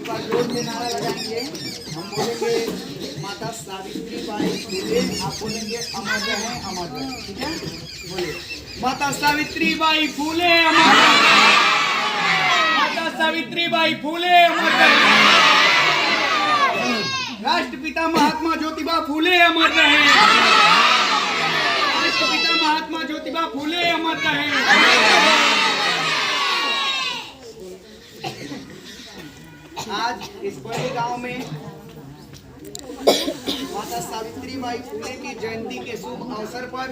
बार जोर से नारा लगाएंगे। हम बोलेंगे माता सावित्री बाई फुले, आप बोलेंगे अमर रहें अमर रहें। ठीक है, बोले माता सावित्री बाई फुले अमर रहें, माता सावित्री बाई फुले अमर रहें, राष्ट्रपिता महात्मा ज्योतिबा फुले अमर रहें, राष्ट्रपिता महात्मा ज्योतिबा फुले अमर रहें। आज इस बड़े गांव में माता सावित्री बाई फुले की जयंती के शुभ अवसर पर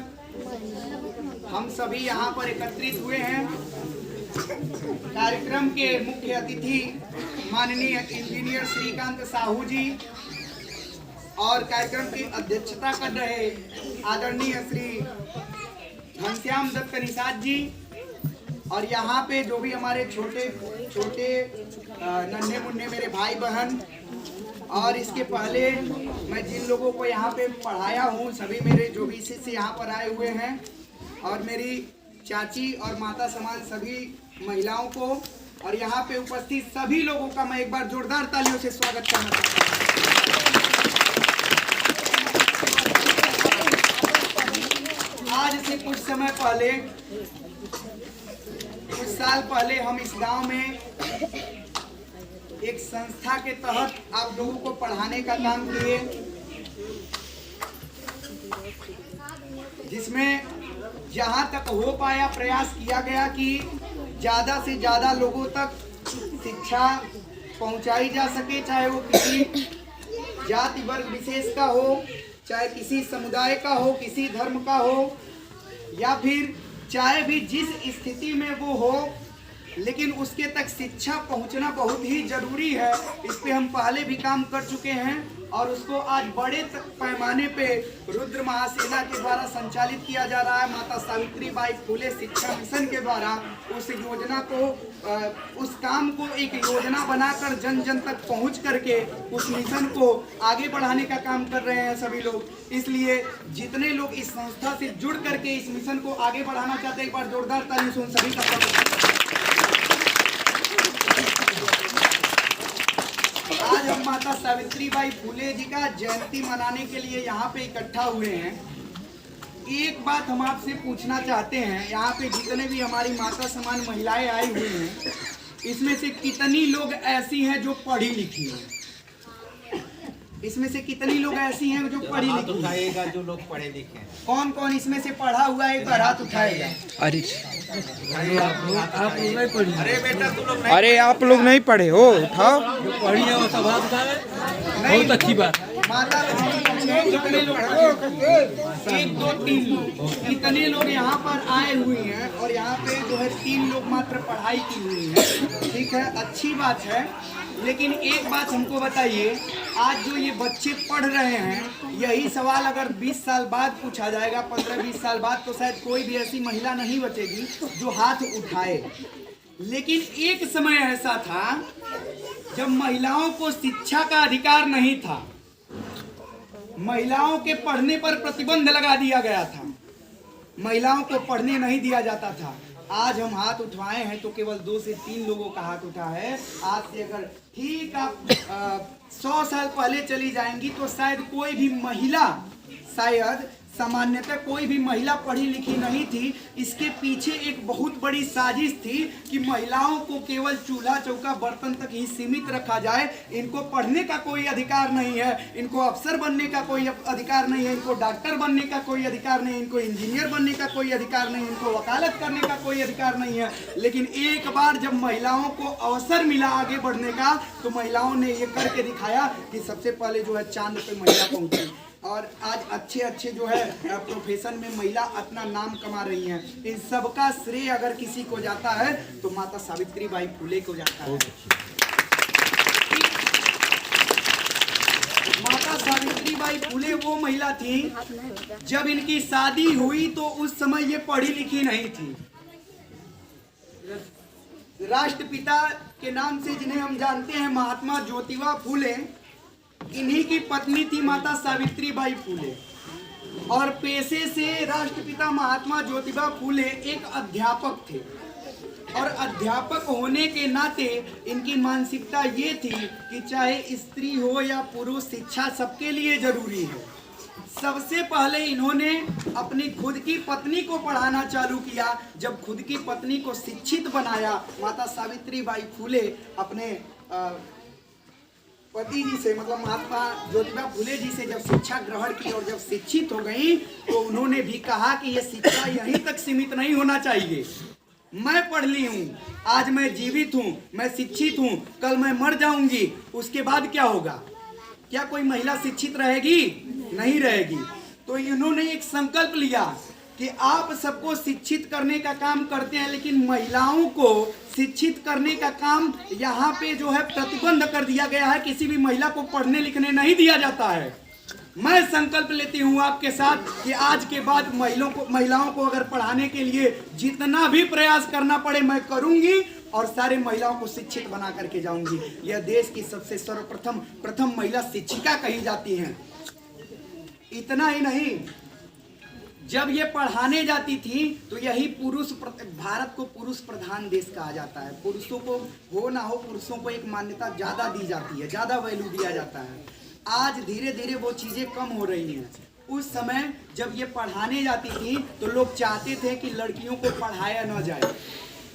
हम सभी यहाँ पर एकत्रित हुए हैं। कार्यक्रम के मुख्य अतिथि माननीय इंजीनियर श्रीकांत साहू जी और कार्यक्रम की अध्यक्षता कर रहे आदरणीय श्री घनश्याम दत्त निषाद जी, और यहाँ पे जो भी हमारे छोटे छोटे नन्हे मुन्ने मेरे भाई बहन, और इसके पहले मैं जिन लोगों को यहाँ पे पढ़ाया हूँ सभी मेरे जो भी शिष्य यहाँ पर आए हुए हैं, और मेरी चाची और माता समान सभी महिलाओं को और यहाँ पे उपस्थित सभी लोगों का मैं एक बार जोरदार तालियों से स्वागत करना चाहता हूँ। आज से कुछ समय पहले, कुछ साल पहले हम इस गांव में एक संस्था के तहत आप लोगों को पढ़ाने का काम किए, जिसमें जहां तक हो पाया प्रयास किया गया कि ज़्यादा से ज़्यादा लोगों तक शिक्षा पहुंचाई जा सके, चाहे वो किसी जाति वर्ग विशेष का हो, चाहे किसी समुदाय का हो, किसी धर्म का हो, या फिर चाहे भी जिस स्थिति में वो हो, लेकिन उसके तक शिक्षा पहुंचना बहुत ही जरूरी है। इस पे हम पहले भी काम कर चुके हैं और उसको आज बड़े पैमाने पे रुद्र महासेना के द्वारा संचालित किया जा रहा है। माता सावित्री बाई फुले शिक्षा मिशन के द्वारा उस योजना को, उस काम को एक योजना बनाकर जन जन तक पहुंच करके उस मिशन को आगे बढ़ाने का काम कर रहे हैं सभी लोग। इसलिए जितने लोग इस संस्था से जुड़ करके इस मिशन को आगे बढ़ाना चाहते हैं, एक बार जोरदार ताली से उन सभी का। आज हम माता सावित्री बाई फुले जी का जयंती मनाने के लिए यहाँ पे इकट्ठा हुए हैं। एक बात हम आपसे पूछना चाहते हैं, यहाँ पे जितने भी हमारी माता समान महिलाएं आई हुई हैं, इसमें से कितनी लोग ऐसी हैं जो पढ़ी लिखी हैं? इसमें से कितनी लोग ऐसी हैं जो पढ़ी लिखी? उठाएगा जो लोग पढ़े लिखे हैं। कौन कौन इसमें से पढ़ा हुआ है, एक बार हाथ उठाएगा। अरे आप लोग नहीं पढ़े। अरे बेटा तुम लोग अरे आप लोग नहीं पढ़े हो, उठाओ। जो पढ़ी है वो सब हाथ उठाए। बहुत अच्छी बात। माता कितने लोग, 1 2 3 लोग, कितने लोग यहाँ पर आए हुए हैं, और यहाँ पे जो है 3 लोग मात्र पढ़ाई की हुई है। ठीक है, अच्छी बात है, लेकिन एक बात हमको बताइए, आज जो ये बच्चे पढ़ रहे हैं, यही सवाल अगर 20 साल बाद पूछा जाएगा, 15-20 साल बाद, तो शायद कोई भी ऐसी महिला नहीं बचेगी जो हाथ उठाए। लेकिन एक समय ऐसा था जब महिलाओं को शिक्षा का अधिकार नहीं था, महिलाओं के पढ़ने पर प्रतिबंध लगा दिया गया था, महिलाओं को पढ़ने नहीं दिया जाता था। आज हम हाथ उठवाए हैं तो केवल 2 से 3 लोगों का हाथ उठा है। आज से अगर ठीक आप 100 साल पहले चली जाएंगी तो शायद कोई भी महिला, शायद सामान्यतः कोई भी महिला पढ़ी लिखी नहीं थी। इसके पीछे एक बहुत बड़ी साजिश थी कि महिलाओं को केवल चूल्हा चौका बर्तन तक ही सीमित रखा जाए, इनको पढ़ने का कोई अधिकार नहीं है, इनको अफसर बनने का कोई अधिकार नहीं है, इनको डॉक्टर बनने का कोई अधिकार नहीं है, इनको इंजीनियर बनने का कोई अधिकार नहीं है, इनको वकालत करने का कोई अधिकार नहीं है। लेकिन एक बार जब महिलाओं को अवसर मिला आगे बढ़ने का, तो महिलाओं ने ये करके दिखाया कि सबसे पहले जो है चांद पे महिला पहुंची, और आज अच्छे अच्छे जो है प्रोफेशन में महिला अपना नाम कमा रही हैं। इन सबका श्रेय अगर किसी को जाता है तो माता सावित्री बाई फुले को जाता है। माता सावित्री बाई फुले वो महिला थी, जब इनकी शादी हुई तो उस समय ये पढ़ी लिखी नहीं थी। राष्ट्रपिता के नाम से जिन्हें हम जानते हैं महात्मा ज्योतिबा फुले, इन्हीं की पत्नी थी माता सावित्री बाई फुले, और पेशे से राष्ट्रपिता महात्मा ज्योतिबा फुले एक अध्यापक थे। और अध्यापक होने के नाते इनकी मानसिकता ये थी कि चाहे स्त्री हो या पुरुष, शिक्षा सबके लिए जरूरी है। सबसे पहले इन्होंने अपनी खुद की पत्नी को पढ़ाना चालू किया। जब खुद की पत्नी को शिक्षित बनाया, माता सावित्री बाई फुले अपने पति जी से, मतलब महात्मा ज्योतिबा फुले जी से जब शिक्षा ग्रहण की और जब शिक्षित हो गई, तो उन्होंने भी कहा कि ये शिक्षा यहीं तक सीमित नहीं होना चाहिए। मैं पढ़ ली हूँ, आज मैं जीवित हूँ, मैं शिक्षित हूँ, कल मैं मर जाऊंगी, उसके बाद क्या होगा? क्या कोई महिला शिक्षित रहेगी? नहीं रहेगी। तो इन्होंने एक संकल्प लिया कि आप सबको शिक्षित करने का काम करते हैं, लेकिन महिलाओं को शिक्षित करने का काम यहाँ पे जो है प्रतिबंध कर दिया गया है। किसी भी महिला को पढ़ने लिखने नहीं दिया जाता है। मैं संकल्प लेती हूँ आपके साथ कि आज के बाद महिलाओं को अगर पढ़ाने के लिए जितना भी प्रयास करना पड़े मैं करूंगी और सारे महिलाओं को शिक्षित बना करके जाऊंगी। यह देश की सबसे सर्वप्रथम महिला शिक्षिका कही जाती हैं। इतना ही नहीं, जब ये पढ़ाने जाती थी तो यही भारत को पुरुष प्रधान देश कहा जाता है। पुरुषों को हो ना हो, पुरुषों को एक मान्यता ज्यादा दी जाती है, ज्यादा वैल्यू दिया जाता है। आज धीरे धीरे वो चीजें कम हो रही हैं। उस समय जब ये पढ़ाने जाती थी तो लोग चाहते थे कि लड़कियों को पढ़ाया न जाए।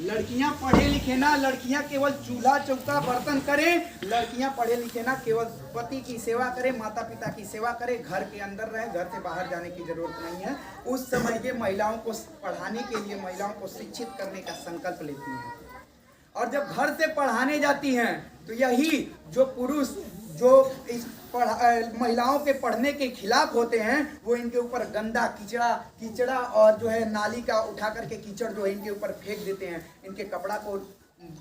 लड़कियां पढ़े लिखे ना, लड़कियां केवल चूल्हा चौका बर्तन करें, लड़कियां पढ़े लिखे ना केवल पति की सेवा करें, माता पिता की सेवा करें, घर के अंदर रहे, घर से बाहर जाने की जरूरत नहीं है। उस समय ये महिलाओं को पढ़ाने के लिए, महिलाओं को शिक्षित करने का संकल्प लेती हैं। और जब घर से पढ़ाने जाती हैं तो यही जो पुरुष जो इस महिलाओं के पढ़ने के खिलाफ होते हैं, वो इनके ऊपर गंदा कीचड़ा और जो है नाली का उठा करके कीचड़ जो है इनके ऊपर फेंक देते हैं, इनके कपड़ा को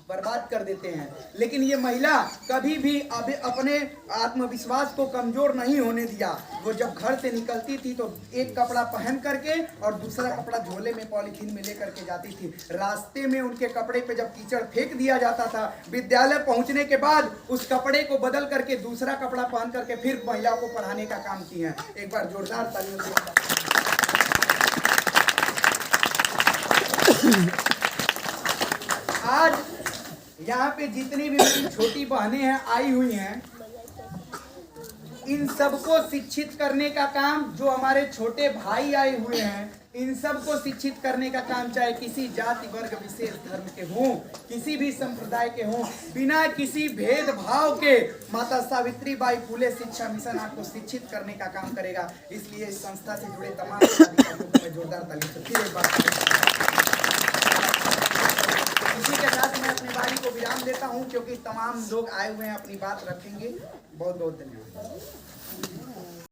बर्बाद कर देते हैं। लेकिन ये महिला कभी भी अपने आत्मविश्वास को कमजोर नहीं होने दिया। वो जब घर से निकलती थी तो एक कपड़ा पहन करके और दूसरा कपड़ा झोले में पॉलीथीन में लेकर के जाती थी। रास्ते में उनके कपड़े पे जब कीचड़ फेंक दिया जाता था, विद्यालय पहुंचने के बाद उस कपड़े को बदल करके दूसरा कपड़ा पहन करके फिर महिलाओं को पढ़ाने का काम किए हैं। एक बार जोरदार तालियों से। आज यहाँ पे जितनी भी मेरी छोटी बहनें हैं आई हुई हैं, इन सबको शिक्षित करने का काम, जो हमारे छोटे भाई आए हुए हैं इन सबको शिक्षित करने का काम, चाहे किसी जाति वर्ग विशेष धर्म के हों, किसी भी संप्रदाय के हों, बिना किसी भेदभाव के माता सावित्री बाई फुले शिक्षा मिशन आपको शिक्षित करने का काम करेगा। इसलिए इस संस्था से जुड़े तमाम अधिकारियों को मैं जोरदार ताली से फिर एक बार इसी के साथ मैं अपनी बारी को विराम देता हूं, क्योंकि तमाम लोग आए हुए हैं, अपनी बात रखेंगे। बहुत बहुत धन्यवाद।